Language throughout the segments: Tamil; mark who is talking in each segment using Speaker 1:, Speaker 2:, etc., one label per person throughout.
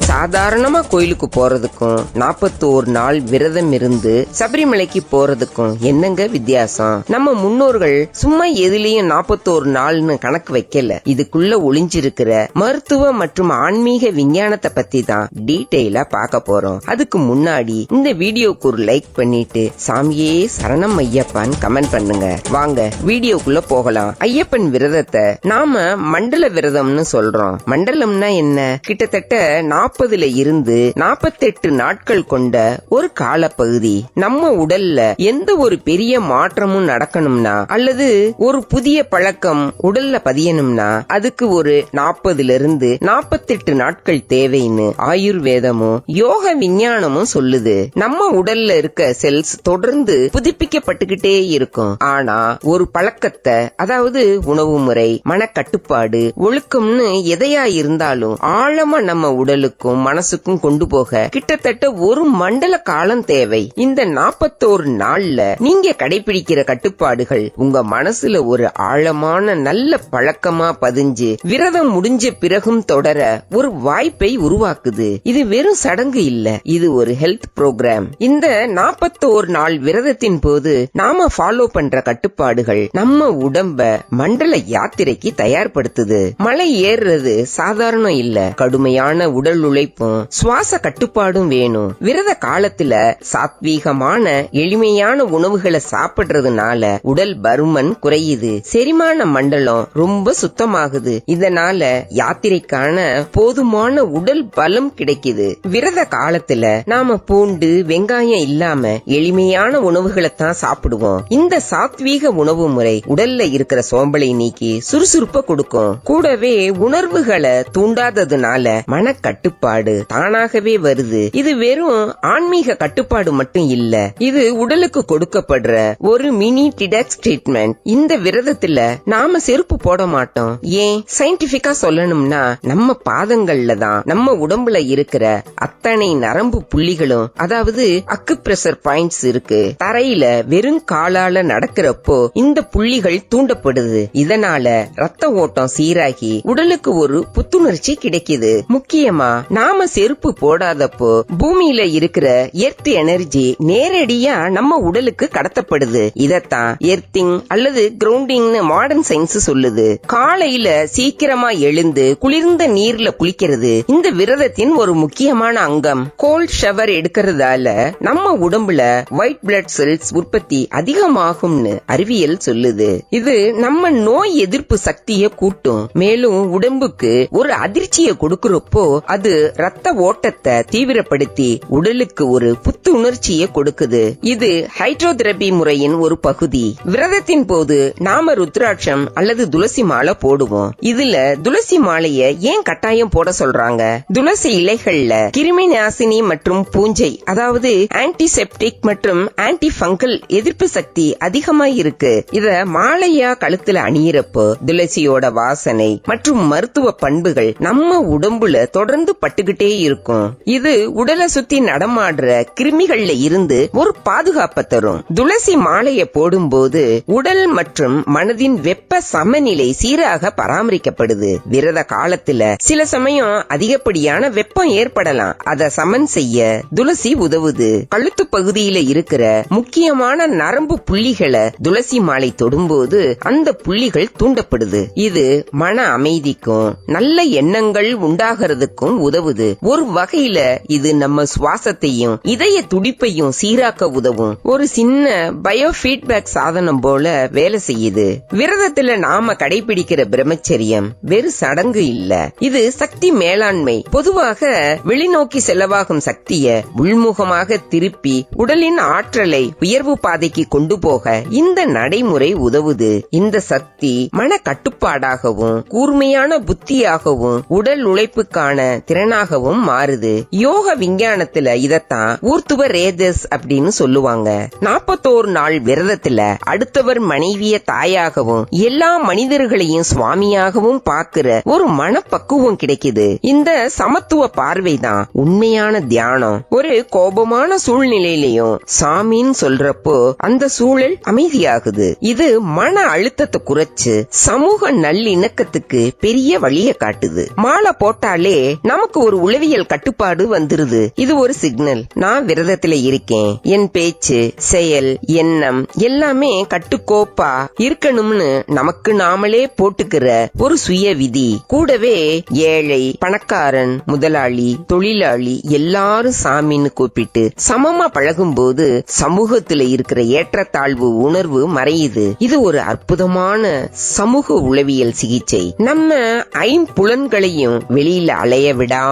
Speaker 1: சாதாரணமா கோயிலுக்கு போறதுக்கும் 41 நாள் விரதம் இருந்து சபரிமலைக்கு போறதுக்கும் என்னங்க வித்தியாசம்? நம்ம முன்னோர்கள் சும்மா எதுலயும் 41 நாள்னு கணக்கு வைக்கல. இதுக்குள்ள ஒளிஞ்சிருக்கிற மருத்துவ மற்றும் ஆன்மீக விஞ்ஞானத்தை பத்தி தான் டீடைலா பார்க்க போறோம். அதுக்கு முன்னாடி இந்த வீடியோக்கு ஒரு லைக் பண்ணிட்டு சாமியே சரணம் ஐயப்பான்னு கமெண்ட் பண்ணுங்க. வாங்க வீடியோக்குள்ள போகலாம். ஐயப்பன் விரதத்தை நாம மண்டல விரதம்னு சொல்றோம். மண்டலம்னா என்ன? கிட்டத்தட்ட 40ல இருந்து 48 நாட்கள் கொண்ட ஒரு காலப்பகுதி. நம்ம உடல்ல எந்த ஒரு பெரிய மாற்றமும் நடக்கணும்னா அல்லது ஒரு புதிய பழக்கம் உடல்ல பதியணும்னா அதுக்கு ஒரு 40ல இருந்து 48 நாட்கள் தேவைன்னு ஆயுர்வேதமும் யோக விஞ்ஞானமும் சொல்லுது. நம்ம உடல்ல இருக்க செல்ஸ் தொடர்ந்து புதுப்பிக்கப்பட்டுக்கிட்டே இருக்கும். ஆனா ஒரு பழக்கத்தை, அதாவது உணவு முறை, மனக்கட்டுப்பாடு, ஒழுக்கம்னு எதையா இருந்தாலும் ஆழமா நம்ம உடலுக்கும் மனசுக்கும் கொண்டு போக கிட்டத்தட்ட ஒரு மண்டல காலம் தேவை. இந்த 41 நாள்ல நீங்க கடைபிடிக்கிற கட்டுப்பாடுகள் உங்க மனசுல ஒரு ஆழமான நல்ல பழக்கமா பதிஞ்சு விரதம் முடிஞ்ச பிறகும் தொடர ஒரு வாய்ப்பை உருவாக்குது. இது வெறும் சடங்கு இல்ல, இது ஒரு ஹெல்த் ப்ரோக்ராம். இந்த 41 நாள் விரதத்தின் போது நாம ஃபாலோ பண்ற கட்டுப்பாடுகள் நம்ம உடம்ப மண்டல யாத்திரைக்கு தயார்படுத்துது. மலை ஏறுறது சாதாரணம் இல்ல, கடுமையான உடல் உழைப்பும் சுவாச கட்டுப்பாடும் வேணும். விரத காலத்துல சாத்வீகமான எளிமையான உணவுகளை சாப்பிடுறதுனால உடல் பருமன் குறையுது, செரிமான மண்டலம் ரொம்ப சுத்தமாகுது. இதனால யாத்திரைக்கான போதுமான உடல் பலம் கிடைக்குது. விரத காலத்துல நாம பூண்டு, வெங்காயம் இல்லாம எளிமையான உணவுகளை தான் சாப்பிடுவோம். இந்த சாத்வீக உணவு முறை உடல்ல இருக்கிற சோம்பலை நீக்கி சுறுசுறுப்ப கொடுக்கும். கூடவே உணர்வுகளை தூண்டாததுனால மனக்கட்டுப்பாடு தானாகவே வருது. இது வெறும் ஆன்மீக கட்டுப்பாடு மட்டும் இல்ல, இது உடலுக்கு கொடுக்கப்படுற ஒரு மினி டிடாக்ஸ் ட்ரீட்மெண்ட். இந்த விரதத்துல நாம செருப்பு போட மாட்டோம். ஏன்? சயின்டிபிக்கா சொல்லணும்னா நம்ம பாதங்கள்ல தான் நம்ம உடம்புல இருக்கிற அத்தனை நரம்பு புள்ளிகளும், அதாவது அக்குப்ரெஷர் பாயிண்ட்ஸ் இருக்கு. தரையில வெறும் காலால நடக்கிறப்போ இந்த புள்ளிகள் தூண்டப்படுது. இதனால ரத்த ஓட்டம் சீராகி உடலுக்கு ஒரு புத்துணர்ச்சி கிடைக்குது. முக்கியமா நாம செருப்பு போடாதப்போ பூமியில இருக்கிற எர்த் எனர்ஜி நேரடியா நம்ம உடலுக்கு கடத்தப்படுது. இதத்தான் எர்த்திங் அல்லது கிரவுண்டிங்னு மாடர்ன் சயின்ஸ் சொல்லுது. காலையில சீக்கிரமா எழுந்து குளிர்ந்த நீர்ல குளிக்கிறது இந்த விரதத்தின் ஒரு முக்கியமான அங்கம். கோல்ட் ஷவர் எடுக்கிறதால நம்ம உடம்புல ஒயிட் பிளட் செல்ஸ் உற்பத்தி அதிகமாகும்னு அறிவியல் சொல்லுது. இது நம்ம நோய் எதிர்ப்பு சக்தியை கூட்டும். மேலும் உடம்புக்கு ஒரு அதிர்ச்சியை கொடுக்கிறப்போ அது ரத்த ஓட்டத்தை தீவிரப்படுத்தி உடலுக்கு ஒரு புத்துணர்ச்சியை கொடுக்குது. இது ஹைட்ரோதெரபி முறையின் ஒரு பகுதி. விரதத்தின் போது நாம ருத்ராட்சம் அல்லது துளசி மாலை போடுவோம். இதுல துளசி மாலைய ஏன் கட்டாயம் போட சொல்றாங்க? துளசி இலைகள்ல கிருமி நாசினி மற்றும் பூஞ்சை, அதாவது ஆன்டிசெப்டிக் மற்றும் ஆன்டி ஃபங்கல் எதிர்ப்பு சக்தி அதிகமா இருக்கு. இத மாலையா கழுத்துல அணியிறப்போ துளசியோட வாசனை மற்றும் மருத்துவ பண்புகள் நம்ம உடம்புல தொடர்ந்து பட்டுக்கிட்டே இருக்கும். இது உடலை சுத்தி நடமாடுற கிருமிகள்ல இருந்து ஒரு பாதுகாப்பை தரும். துளசி மாலைய போடும்போது உடல் மற்றும் மனதின் வெப்ப சமநிலை சீராக பராமரிக்கப்படுது. விரத காலத்துல சில சமயம் அதிகப்படியான வெப்பம் ஏற்படலாம். அதை சமன் செய்ய துளசி உதவுது. கழுத்து பகுதியில இருக்கிற முக்கியமான நரம்பு புள்ளிகளை துளசி மாலை தொடும்போது அந்த புள்ளிகள் தூண்டப்படுது. இது மன அமைதிக்கும் நல்ல எண்ணங்கள் உண்டாகிறதுக்கும் உதவுது. ஒரு வகையில இது நம்ம சுவாசத்தையும் இதய துடிப்பையும் சீராக்க உதவும். ஒரு சின்ன பயோ ஃபீட்பேக் சாதனம் போல வேலை செய்யுது. விரதத்துல நாம கடைபிடிக்கிற பிரம்மச்சரியம் வெறு சடங்கு இல்ல, இது சக்தி மேலாண்மை. பொதுவாக வெளிநோக்கி செலவாகும் சக்திய உள்முகமாக திருப்பி உடலின் ஆற்றலை உயர்வு பாதைக்கு கொண்டு போக இந்த நடைமுறை உதவுது. இந்த சக்தி மன கட்டுப்பாடாகவும் கூர்மையான புத்தியாகவும் உடல் உழைப்புக்கான திறனாகவும் மாறுது. யோக விஞ்ஞானத்துல இதத்தான் ஊர்த்துவ ரேதஸ் அப்படின்னு சொல்லுவாங்க. 41 நாள் விரதத்துல அடுத்தவர் மனைவிய தாயாகவும் எல்லா மனிதர்களையும் சுவாமியாகவும் பாக்குற ஒரு மனப்பக்குவம் கிடைக்குது. இந்த சமத்துவ பார்வைதான் உண்மையான தியானம். ஒரு கோபமான சூழ்நிலையிலையும் சாமின்னு சொல்றப்போ அந்த சூழல் அமைதியாகுது. இது மன அழுத்தத்தை குறைச்சு சமூக நல்லிணக்கத்துக்கு பெரிய வழிய காட்டுது. மாலை போட்டாலே நமக்கு நமக்கு ஒரு உளவியல் கட்டுப்பாடு வந்துருது. இது ஒரு சிக்னல். நான் விரதத்துல இருக்கேன், என் பேச்சு, செயல், எண்ணம் எல்லாமே கட்டுக்கோப்பா இருக்கணும்னு நமக்கு நாமளே போட்டுக்கிற ஒரு சுய விதி. கூடவே ஏழை, பணக்காரன், முதலாளி, தொழிலாளி எல்லாரும் சாமின்னு கூப்பிட்டு சமமா பழகும் போது சமூகத்துல இருக்கிற ஏற்றத்தாழ்வு உணர்வு மறையுது. இது ஒரு அற்புதமான சமூக உளவியல் சிகிச்சை. நம்ம ஐம்புலன்களையும் வெளியில அலைய விடாம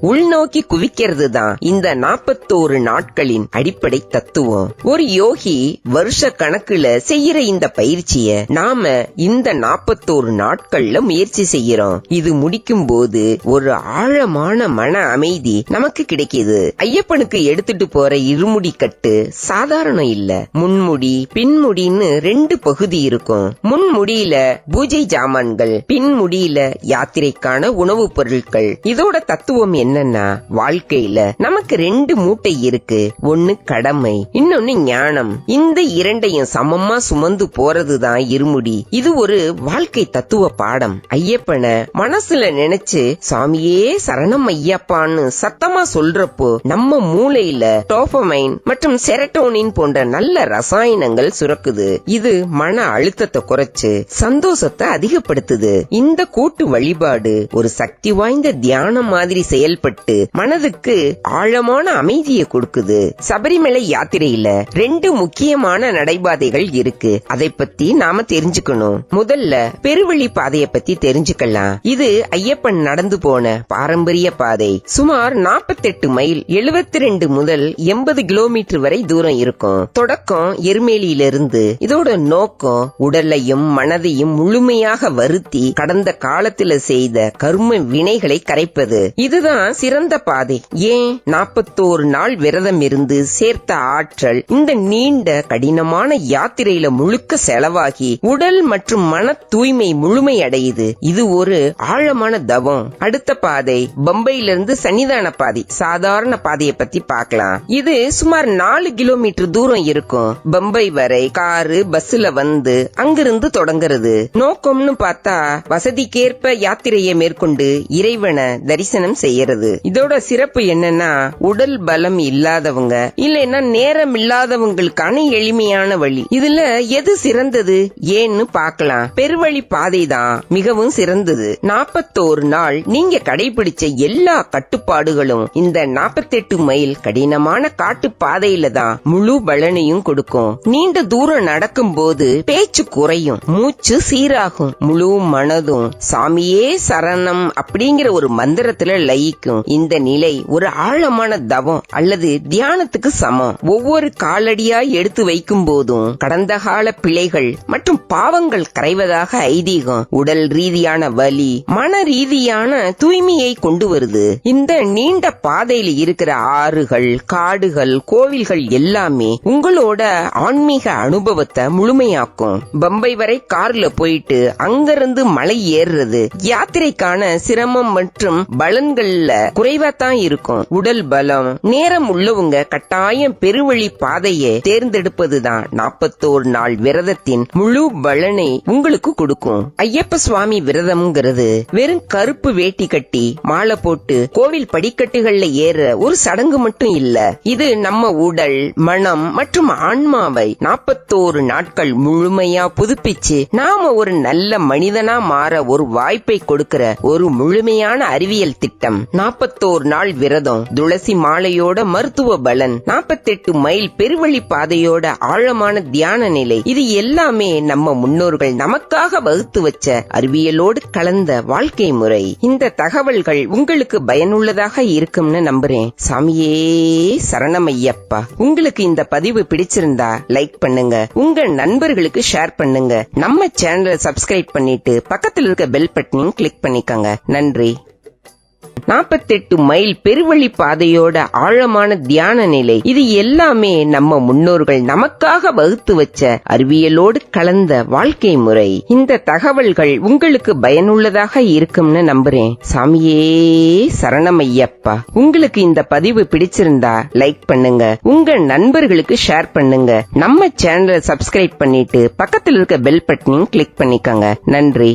Speaker 1: உள்நோக்கி குவிக்கிறது தான் இந்த 41 நாட்களின் அடிப்படை தத்துவம். ஒரு யோகி வருஷ கணக்குல செய்யற இந்த பயிற்சிய நாம இந்த 41 நாட்கள்ல முயற்சி செய்யறோம். இது முடிக்கும் போது ஒரு ஆழமான மன அமைதி நமக்கு கிடைக்குது. ஐயப்பனுக்கு எடுத்துட்டு போற இருமுடி கட்டு சாதாரண இல்ல. முன்முடி, பின்முடின்னு 2 பகுதி இருக்கும். முன்முடியில பூஜை ஜாமான்கள், பின்முடியில யாத்திரைக்கான உணவுப் பொருட்கள். இதோட தத்துவம் என்னன்னா, வாழ்க்கையில நமக்கு 2 மூட்டை இருக்கு. ஒன்னு கடமை, இன்னொன்னு ஞானம். இந்த இரண்டையும் சமமா சுமந்து போறதுதான் இருமுடி. இது ஒரு வாழ்க்கை தத்துவ பாடம். ஐயப்பனை மனசுல நினைச்சு சாமியே சரணம் ஐயப்பான்னு சத்தமா சொல்றப்போ நம்ம மூளையில டோபமைன் மற்றும் செரட்டோனின் போன்ற நல்ல ரசாயனங்கள் சுரக்குது. இது மன அழுத்தத்தை குறைச்சு சந்தோஷத்தை அதிகப்படுத்துது. இந்த கூட்டு வழிபாடு ஒரு சக்தி வாய்ந்த தியானம் மாதிரி செயல்பட்டு மனதுக்கு ஆழமான அமைதியை கொடுக்குது. சபரிமலை யாத்திரையில 2 முக்கியமான நடைபாதைகள் இருக்கு. அதை பத்தி நாம தெரிஞ்சுக்கணும். முதல்ல பெருவழி பாதையை பத்தி தெரிஞ்சுக்கலாம். இது ஐயப்பன் நடந்து போன பாரம்பரிய பாதை. சுமார் 48 மைல் 72 முதல் 80 கிலோமீட்டர் வரை தூரம் இருக்கும். தொடக்கம் எருமேலியிலிருந்து. இதோட நோக்கம் உடலையும் மனதையும் முழுமையாக வருத்தி கடந்த காலத்துல செய்த கர்ம வினைகளை கரைப்பது. இதுதான் சிறந்த பாதை. ஏன்? 41 நாள் விரதம் இருந்து சேர்த்த ஆற்றல் இந்த நீண்ட கடினமான யாத்திரையில முழுக்க செலவாகி உடல் மற்றும் மன தூய்மை முழுமை அடையுது. இது ஒரு ஆழமான தவம். அடுத்த பாதை பம்பையிலிருந்து சன்னிதான பாதை. சாதாரண பாதையை பத்தி பார்க்கலாம். இது சுமார் 4 கிலோமீட்டர் தூரம் இருக்கும். பம்பை வரை காரு, பஸ்ல வந்து அங்கிருந்து தொடங்குறது. நோக்கம்னு பார்த்தா வசதிக்கேற்ப யாத்திரையை மேற்கொண்டு இறைவனை தரிசனம் செய்யறது. இதோட சிறப்பு என்னன்னா, உடல் பலம் இல்லாதவங்க இல்லைன்னா நேரம் இல்லாதவங்களுக்கான எளிமையான வழி. இதுல எது சிறந்தது ஏன்னு பார்க்கலாம். பெருவழி பாதை தான் மிகவும் சிறந்தது. 41 நாள் நீங்க கடைபிடிச்ச எல்லா கட்டுப்பாடுகளும் இந்த 48 மைல் கடினமான காட்டு பாதையில தான் முழு பலனையும் கொடுக்கும். நீண்ட தூரம் நடக்கும் போது பேச்சு குறையும், மூச்சு சீராகும், முழு மனதும் சாமியே சரணம் அப்படிங்கிற ஒரு மந்திரத்துல லயிக்கும். இந்த நிலை ஒரு ஆழமான தவம் அல்லது தியானத்துக்கு சமம். ஒவ்வொரு காலடியா எடுத்து வைக்கும் போதும் கடந்த கால பிழைகள் மற்றும் பாவங்கள் கரைவதாக ஐதீகம். உடல் ரீதியான வலி, மன ரீதியான தூய்மையை கொண்டு வருது. இந்த நீண்ட பாதையில இருக்கிற ஆறுகள், காடுகள், கோவில்கள் எல்லாமே உங்களோட ஆன்மீக அனுபவத்தை முழுமையாக்கும். பம்பை வரை கார்ல போயிட்டு அங்கிருந்து மலை ஏறுறது யாத்திரைக்கான சிரமம் மற்றும் பலன்கள்ல குறைவாத்தான் இருக்கும். உடல் பலம், நேரம் உள்ளவங்க கட்டாயம் பெருவழி பாதையை தேர்ந்தெடுப்பதுதான் 41 நாள் விரதத்தின் முழு பலனை உங்களுக்கு கொடுக்கும். ஐயப்ப சுவாமி விரதம்ங்கிறது வெறும் கருப்பு வேட்டி கட்டி மாலை போட்டு கோவில் படிக்கட்டுகள்ல ஏற ஒரு சடங்கு மட்டும் இல்ல. இது நம்ம உடல், மனம் மற்றும் ஆன்மாவை 41 நாட்கள் முழுமையா புதுப்பிச்சு நாம ஒரு நல்ல மனிதனா மாற ஒரு வாய்ப்பை கொடுக்கிற ஒரு முழுமையான அறிவியல் திட்டம். 41 நாள் விரதம், துளசி மாலையோட மருத்துவ பலன், 48 மைல் பெருவழி பாதையோட ஆழமான தியான நிலை, இது எல்லாமே நம்ம முன்னோர்கள் நமக்காக வகுத்து வச்ச அறிவியலோடு கலந்த வாழ்க்கை முறை. இந்த தகவல்கள் உங்களுக்கு பயனுள்ளதாக இருக்கும்னு நம்புறேன். சாமியே சரணமையப்பா. உங்களுக்கு இந்த பதிவு பிடிச்சிருந்தா லைக் பண்ணுங்க, உங்க நண்பர்களுக்கு ஷேர் பண்ணுங்க. நம்ம சேனலை சப்ஸ்கிரைப் பண்ணிட்டு பக்கத்தில் இருக்க பெல் பட்டனையும் கிளிக் பண்ணிக்கோங்க. நன்றி. 48 மைல் பெருவழி பாதையோட ஆழமான தியான நிலை, இது எல்லாமே நம்ம முன்னோர்கள் நமக்காக வகுத்து வச்ச அறிவியலோடு கலந்த வாழ்க்கை முறை. இந்த தகவல்கள் உங்களுக்கு பயனுள்ளதாக இருக்கும்னு நம்புறேன். சாமியே சரணமையப்பா. உங்களுக்கு இந்த பதிவு பிடிச்சிருந்தா லைக் பண்ணுங்க, உங்க நண்பர்களுக்கு ஷேர் பண்ணுங்க. நம்ம சேனலை சப்ஸ்கிரைப் பண்ணிட்டு பக்கத்தில் இருக்க பெல் பட்டனையும் கிளிக் பண்ணிக்கோங்க. நன்றி.